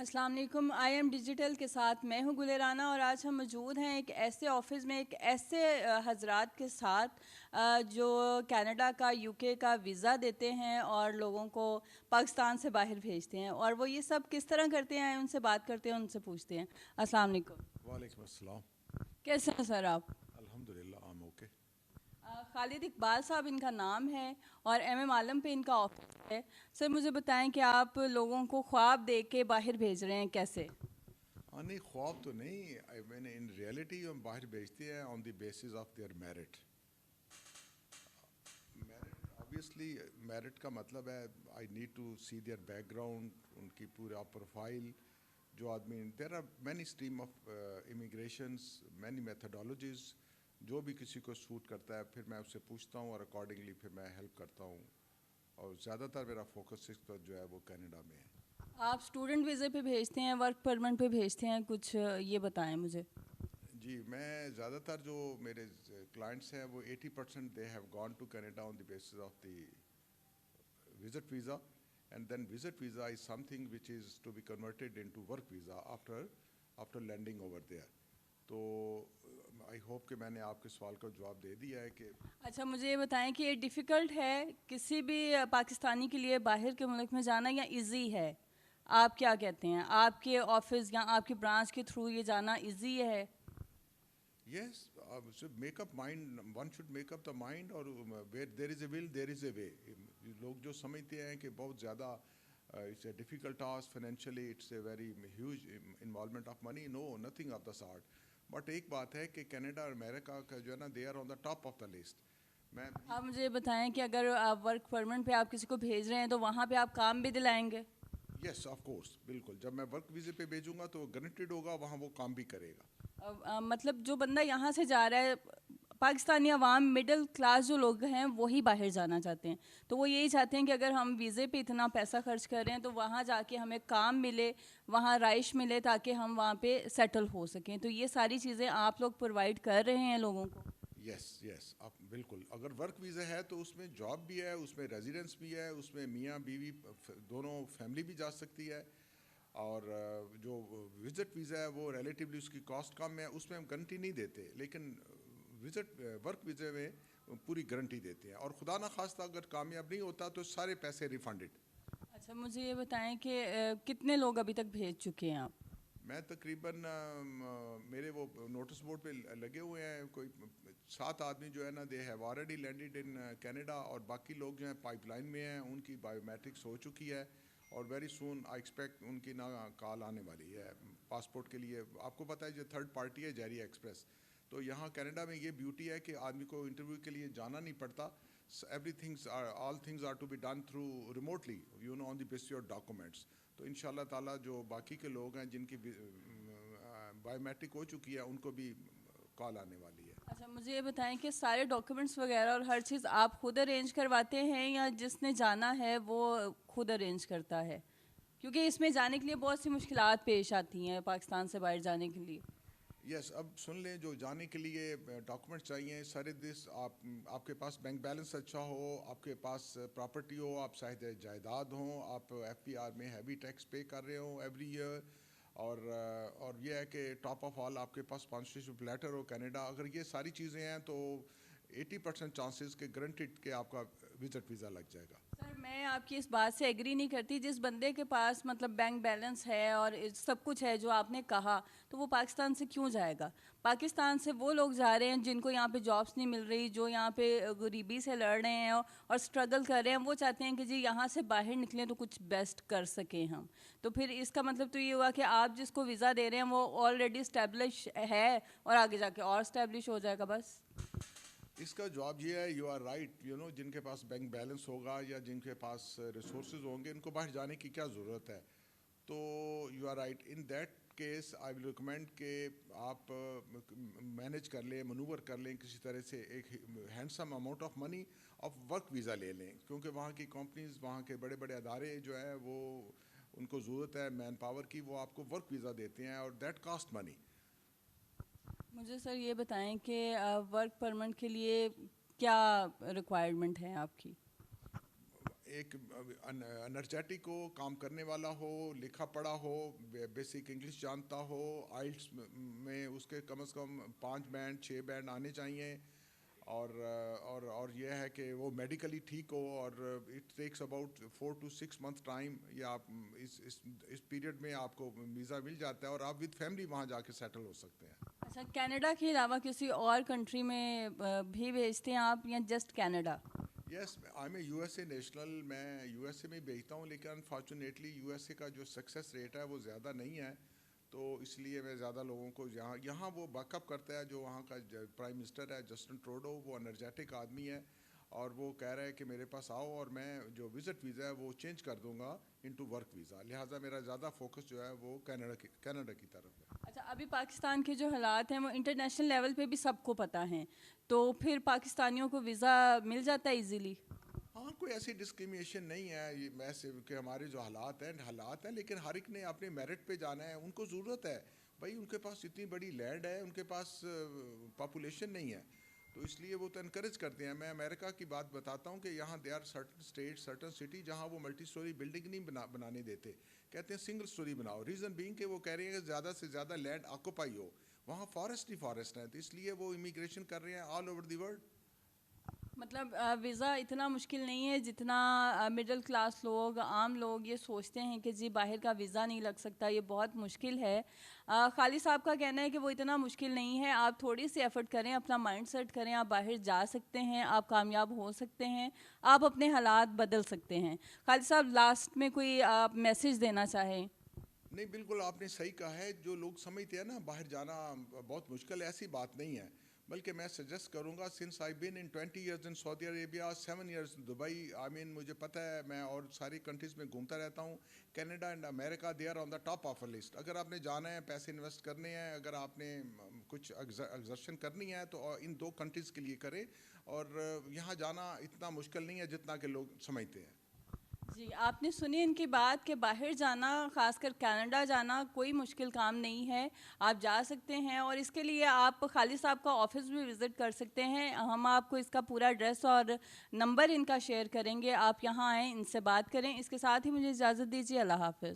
अस्सलाम वालेकुम। IM digital के साथ मैं हूं गुले राना और आज हम मौजूद हैं एक ऐसे ऑफिस में एक ऐसे हजरात के साथ जो कनाडा का UK का वीज़ा देते हैं और लोगों को पाकिस्तान से बाहर भेजते हैं, और वो ये सब किस तरह करते हैं उनसे बात करते हैं, उनसे पूछते हैं। अस्सलाम वालेकुम। वालेकुम अस्सलाम। कैसे हैं सर आप? अल्हम्दुलिल्लाह I am okay. Khalid Iqbal साहब इनका नाम है और MM आलम पे इनका ऑफिस है। सर मुझे बताएं कि आप लोगों को ख्वाब दे के बाहर भेज रहे हैं कैसे? हाँ नहीं, ख्वाब तो नहीं, मैंने इन रियलिटी हम बाहर भेजते हैं on the basis of their merit. Merit obviously, merit का मतलब है I need to see their background, उनकी पूरा प्रोफाइल। जो आदमी, there are many stream of immigrations, many methodologies, जो भी किसी को सूट करता है फिर मैं उससे पूछता हूँ और अकॉर्डिंगली फिर मैं हेल्प करता हूँ। और ज़्यादातर मेरा फोकस इस पर जो है वो कनाडा में है। आप स्टूडेंट वीज़े पे भेजते हैं, वर्क परमिट पे भेजते हैं, कुछ ये बताएं मुझे। जी, मैं ज़्यादातर जो मेरे क्लाइंट्स हैं वो 80% they have gone to Canada on the basis of the visit visa, and then visit visa is something which is to be converted into work visa after landing over there. तो I hope कि मैंने आपके सवाल का जवाब दे दिया है कि अच्छा मुझे ये बताएं कि ये डिफ़िकल्ट है किसी भी पाकिस्तानी के लिए बाहर के मुल्क में जाना या इजी है? आप क्या कहते हैं, आपके ऑफिस या आपकी ब्रांच के थ्रू ये जाना इजी है? yes, should make up mind, one should make up the mind, और where there is a will there is a way। लोग जो समझते हैं कि बहुत ज़्यादा it's a difficult task financially, it's a very huge involvement of money, no, nothing of the sort। But एक बात है कि कनाडा और अमेरिका का जो है ना, they are on the top of the list. मैं आप मुझे ये बताएं कि अगर आप वर्क परमिट पे आप किसी को भेज रहे हैं तो वहाँ पे आप काम भी दिलाएंगे? यस ऑफ कोर्स, बिल्कुल, जब मैं वर्क वीज़े पे भेजूंगा तो गारंटेड होगा वहाँ वो काम भी करेगा। मतलब जो बंदा यहाँ से जा रहा है, पाकिस्तानी अवाम मिडिल क्लास जो लोग हैं वही बाहर जाना चाहते हैं, तो वो यही चाहते हैं कि अगर हम वीज़े पे इतना पैसा खर्च कर रहे हैं तो वहाँ जाके हमें काम मिले, वहाँ राइश मिले, ताकि हम वहाँ पे सेटल हो सकें। तो ये सारी चीज़ें आप लोग प्रोवाइड कर रहे हैं लोगों को? यस यस, आप बिल्कुल, अगर वर्क वीज़ा है तो उसमें जॉब भी है, उसमें रेजिडेंस भी है, उसमें मियाँ बीवी दोनों फैमिली भी जा सकती है। और जो विजिट वीज़ा है वो रिलेटिवली उसकी कॉस्ट कम है, उसमें हम गारंटी नहीं देते, लेकिन विजिट वर्क वीज़े में पूरी गारंटी देते हैं, और खुदा ना खास्ता अगर कामयाब नहीं होता तो सारे पैसे रिफंडेड। अच्छा मुझे ये बताएं कि कितने लोग अभी तक भेज चुके हैं आप? मैं तकरीबन मेरे वो नोटिस बोर्ड पे लगे हुए हैं कोई 7 आदमी जो है ना, they have already landed in Canada, और बाकी लोग जो हैं पाइपलाइन में हैं, उनकी बायोमेट्रिक्स हो चुकी है, और वेरी सून आई एक्सपेक्ट उनकी ना कॉल आने वाली है पासपोर्ट के लिए। आपको पता है जो थर्ड पार्टी है जेरिया एक्सप्रेस, तो यहाँ कनाडा में ये ब्यूटी है कि आदमी को इंटरव्यू के लिए जाना नहीं पड़ता। Everything's are, all things are to be done through remotely, you know, on the basis of documents. तो इंशाल्लाह ताला जो बाकी के लोग हैं जिनकी बायोमेट्रिक हो चुकी है उनको भी कॉल आने वाली है। अच्छा मुझे ये बताएं कि सारे डॉक्यूमेंट्स वगैरह और हर चीज़ आप खुद अरेंज करवाते हैं या जिसने जाना है वो खुद अरेंज करता है? क्योंकि इसमें जाने के लिए बहुत सी मुश्किलात पेश आती हैं पाकिस्तान से बाहर जाने के लिए। यस, अब सुन लें, जो जाने के लिए डॉक्यूमेंट चाहिए सारे दिस, आपके पास बैंक बैलेंस अच्छा हो, आपके पास प्रॉपर्टी हो, आप शायद जायदाद हो, आप FPR में हैवी टैक्स पे कर रहे हो एवरी ईयर, और ये है कि टॉप ऑफ ऑल आपके पास स्पॉन्सरशिप लेटर हो कनाडा। अगर ये सारी चीज़ें हैं तो 80% चांसेस के गारंटेड के आपका विजिट वीज़ा लग जाएगा। सर मैं आपकी इस बात से एग्री नहीं करती। जिस बंदे के पास मतलब बैंक बैलेंस है और सब कुछ है जो आपने कहा, तो वो पाकिस्तान से क्यों जाएगा? पाकिस्तान से वो लोग जा रहे हैं जिनको यहाँ पे जॉब्स नहीं मिल रही, जो यहाँ पे गरीबी से लड़ रहे हैं और स्ट्रगल कर रहे हैं। वो चाहते हैं कि जी यहाँ से बाहर निकलें तो कुछ बेस्ट कर सकें हम। तो फिर इसका मतलब तो ये हुआ कि आप जिसको वीज़ा दे रहे हैं वो ऑलरेडी इस्टेब्लिश है और आगे जाके और इस्टेब्लिश हो जाएगा बस। इसका जवाब ये है, you are right, you know, जिनके पास बैंक बैलेंस होगा या जिनके पास रिसोर्सेज होंगे इनको बाहर जाने की क्या ज़रूरत है। तो you are right, in that case I will recommend कि आप मैनेज कर लें, मनूवर कर लें किसी तरह से, एक handsome amount of money of work visa ले लें, क्योंकि वहाँ की कंपनीज, वहाँ के बड़े बड़े अदारे जो है वो, उनको ज़रूरत है मैन पावर की, वो आपको वर्क वीज़ा देते हैं और दैट कॉस्ट मनी। मुझे सर ये बताएं कि वर्क परमिट के लिए क्या रिक्वायरमेंट है आपकी? एक एनर्जेटिक हो, काम करने वाला हो, लिखा पढ़ा हो, बेसिक इंग्लिश जानता हो, आइल्स में उसके कम से कम 5 बैंड 6 बैंड आने चाहिए, और यह है कि वो मेडिकली ठीक हो, और it takes about 4 to 6 months time. या आप इस पीरियड में आपको वीज़ा मिल जाता है और आप विद फैमिली वहाँ जाके सेटल हो सकते हैं। अच्छा, कनाडा के अलावा किसी और कंट्री में भी भेजते हैं आप या just Canada? Yes, I am a USA national, मैं यूएसए में भेजता हूँ, लेकिन अनफॉर्चुनेटली यूएसए का जो सक्सेस रेट है वो ज़्यादा नहीं है, तो इसलिए मैं ज़्यादा लोगों को यहाँ वो बैकअप करता है। जो वहाँ का प्राइम मिनिस्टर है जस्टिन ट्रूडो, वो एनर्जेटिक आदमी है, और वो कह रहा है कि मेरे पास आओ और मैं जो विज़िट वीज़ा है वो चेंज कर दूँगा इनटू वर्क वीज़ा। लिहाजा मेरा ज़्यादा फोकस जो है वो कनाडा की तरफ है। अच्छा, अभी पाकिस्तान के जो हालात हैं वो इंटरनेशनल लेवल पे भी सबको पता हैं, तो फिर पाकिस्तानियों को वीज़ा मिल जाता है इजीली? हाँ, कोई ऐसी डिस्क्रिमिनेशन नहीं है, ये वैसे कि हमारे जो हालात हैं, लेकिन हर एक ने अपने मेरिट पे जाना है। उनको ज़रूरत है भाई, उनके पास इतनी बड़ी लैंड है, उनके पास पॉपुलेशन नहीं है, तो इसलिए वो तो इनकरेज करते हैं। मैं अमेरिका की बात बताता हूँ कि यहाँ they are certain state certain city जहाँ वो मल्टी स्टोरी बिल्डिंग नहीं बनाने देते, कहते हैं सिंगल स्टोरी बनाओ। रीज़न बीइंग कि वो कह रहे हैं कि ज़्यादा से ज़्यादा लैंड ऑक्यूपाई हो, वहाँ फॉरेस्ट ही फॉरेस्ट है, तो इसलिए वो इमिग्रेशन कर रहे हैं ऑल ओवर द वर्ल्ड। मतलब वीज़ा इतना मुश्किल नहीं है जितना मिडिल क्लास लोग, आम लोग ये सोचते हैं कि जी बाहर का वीज़ा नहीं लग सकता, ये बहुत मुश्किल है। खालिद साहब का कहना है कि वो इतना मुश्किल नहीं है, आप थोड़ी सी एफर्ट करें, अपना माइंड सेट करें, आप बाहर जा सकते हैं, आप कामयाब हो सकते हैं, आप अपने हालात बदल सकते हैं। खालिद साहब, लास्ट में कोई आप मैसेज देना चाहें? नहीं, बिल्कुल आपने सही कहा है। जो लोग समझते हैं ना बाहर जाना बहुत मुश्किल है, ऐसी बात नहीं है। बल्कि मैं सजेस्ट करूंगा, since I been in 20 years in Saudi Arabia, 7 years Dubai, I mean मुझे पता है, मैं और सारी कंट्रीज़ में घूमता रहता हूँ। Canada and America they are on the top of a list. अगर आपने जाना है, पैसे इन्वेस्ट करने हैं, अगर आपने कुछ एग्जर्शन करनी है, तो इन 2 कंट्रीज़ के लिए करें। और यहाँ जाना इतना मुश्किल नहीं है जितना कि लोग समझते हैं। जी, आपने सुनी इनकी बात कि बाहर जाना, खासकर कनाडा जाना कोई मुश्किल काम नहीं है, आप जा सकते हैं, और इसके लिए आप खालिद साहब का ऑफिस भी विज़िट कर सकते हैं। हम आपको इसका पूरा एड्रेस और नंबर इनका शेयर करेंगे, आप यहाँ आएँ, इनसे बात करें। इसके साथ ही मुझे इजाज़त दीजिए, अल्लाह हाफ़िज़।